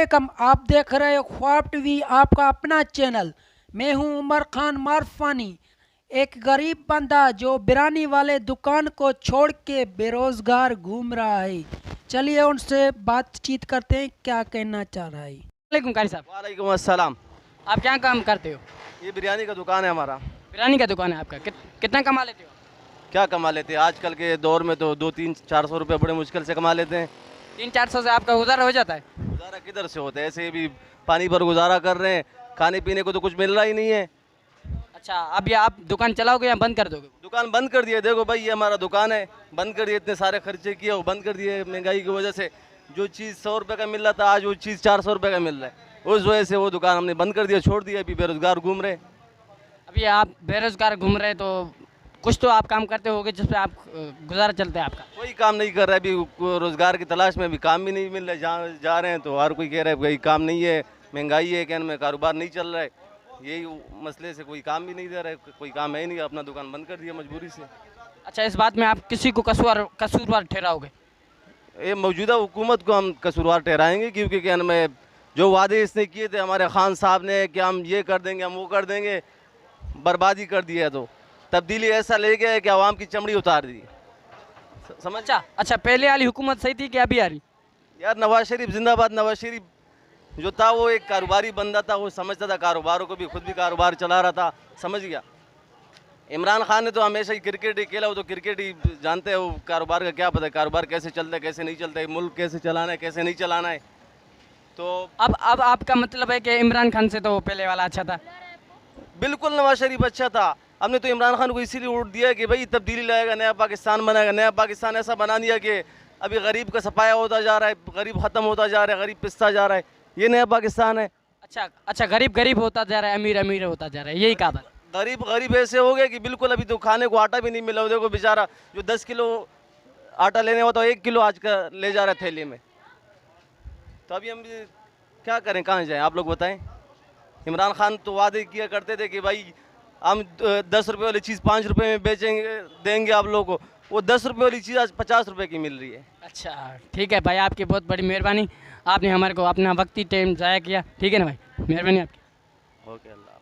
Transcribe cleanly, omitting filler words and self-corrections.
अस्सलामुअलैकुम, आप देख रहे हो ख्वाब टीवी, आपका अपना चैनल। मैं हूं उमर खान मारफानी। एक गरीब बंदा जो बिरानी वाले दुकान को छोड़ के बेरोजगार घूम रहा है। चलिए उनसे बातचीत करते हैं, क्या कहना चाह रहा है। वालेकुम कारी साहब। वालेकुम अस्सलाम। आप क्या काम करते हो? ये बिरयानी का दुकान है हमारा। बिरयानी का दुकान है आपका। कितना कमा लेते हो? क्या कमा लेते हैं आजकल के दौर में, तो 200-300-400 रुपये बड़े मुश्किल से कमा लेते हैं। 300-400 से आपका गुजारा हो जाता है? गुजारा किधर से होता है, ऐसे भी पानी पर गुजारा कर रहे हैं, खाने पीने को तो कुछ मिल रहा ही नहीं है। अच्छा, अब ये आप दुकान चलाओगे या बंद कर दोगे? दुकान बंद कर दिए। देखो भाई, ये हमारा दुकान है, बंद कर दिए। इतने सारे खर्चे किए, वो बंद कर दिए महंगाई की वजह से। जो चीज़ 100 रुपये का मिल रहा था, आज वो चीज़ 400 रुपये का मिल रहा है। उस वजह से वो दुकान हमने बंद कर दिया, छोड़ दिया। अभी बेरोजगार घूम रहे। अभी आप बेरोजगार घूम रहे तो कुछ तो आप काम करते होगे जिस पे आप गुजारा चलता है आपका? कोई काम नहीं कर रहा है अभी, रोजगार की तलाश में। अभी काम भी नहीं मिल रहा है। जहाँ जा रहे हैं तो हर कोई कह रहा है भाई काम नहीं है, महंगाई है, कहने में कारोबार नहीं चल रहा है। यही मसले से कोई काम भी नहीं दे रहा है, कोई काम है ही नहीं। अपना दुकान बंद कर दिया मजबूरी से। अच्छा, इस बात में आप किसी को कसूरवार ठहराओगे? ये मौजूदा हुकूमत को हम कसूरवार ठहराएंगे, क्योंकि कहने में जो वादे इसने किए थे हमारे खान साहब ने कि हम ये कर देंगे, हम वो कर देंगे, बर्बादी कर दिया है। तो तब्दीली ऐसा ले गया है कि आवाम की चमड़ी उतार दी। समझ? अच्छा, पहले वाली हुकूमत सही थी कि अभी आ रही? यार नवाज शरीफ जिंदाबाद। नवाज शरीफ जो था वो एक कारोबारी बंदा था, वो समझता था कारोबारों को भी, खुद भी कारोबार चला रहा था, समझ गया। इमरान खान ने तो हमेशा ही क्रिकेट ही खेला। वो तो क्रिकेट ही जानते हैं, वो कारोबार का क्या पता है, कारोबार कैसे चलता है कैसे नहीं चलता है, मुल्क कैसे चलाना है कैसे नहीं चलाना है। तो अब आपका मतलब है कि इमरान खान से तो पहले वाला अच्छा था? बिल्कुल नवाज शरीफ अच्छा था। हमने तो इमरान खान को इसीलिए वोट दिया कि भाई तब्दीली लाएगा, नया पाकिस्तान बनाएगा। नया पाकिस्तान ऐसा बना दिया कि अभी गरीब का सफाया होता जा रहा है, गरीब ख़त्म होता जा रहा है, गरीब पिसता जा रहा है। ये नया पाकिस्तान है। अच्छा, गरीब होता जा रहा है, अमीर होता जा रहा है, यही कहा बात? गरीब ऐसे हो गए कि बिल्कुल अभी तो खाने को आटा भी नहीं मिला। देखो बेचारा, जो 10 किलो आटा लेने होता है 1 किलो आज का ले जा रहा है थैली में। तो अभी हम क्या करें, कहाँ जाएं, आप लोग बताएं। इमरान खान तो वादे किया करते थे कि भाई हम 10 रुपये वाली चीज़ 5 रुपये में बेचेंगे, देंगे आप लोगों को। वो 10 रुपये वाली चीज़ आज 50 रुपये की मिल रही है। अच्छा, ठीक है भाई, आपकी बहुत बड़ी मेहरबानी। आपने हमारे को अपना वक्ती टाइम ज़ाया किया। ठीक है ना भाई, मेहरबानी आपकी। ओके, अल्लाह।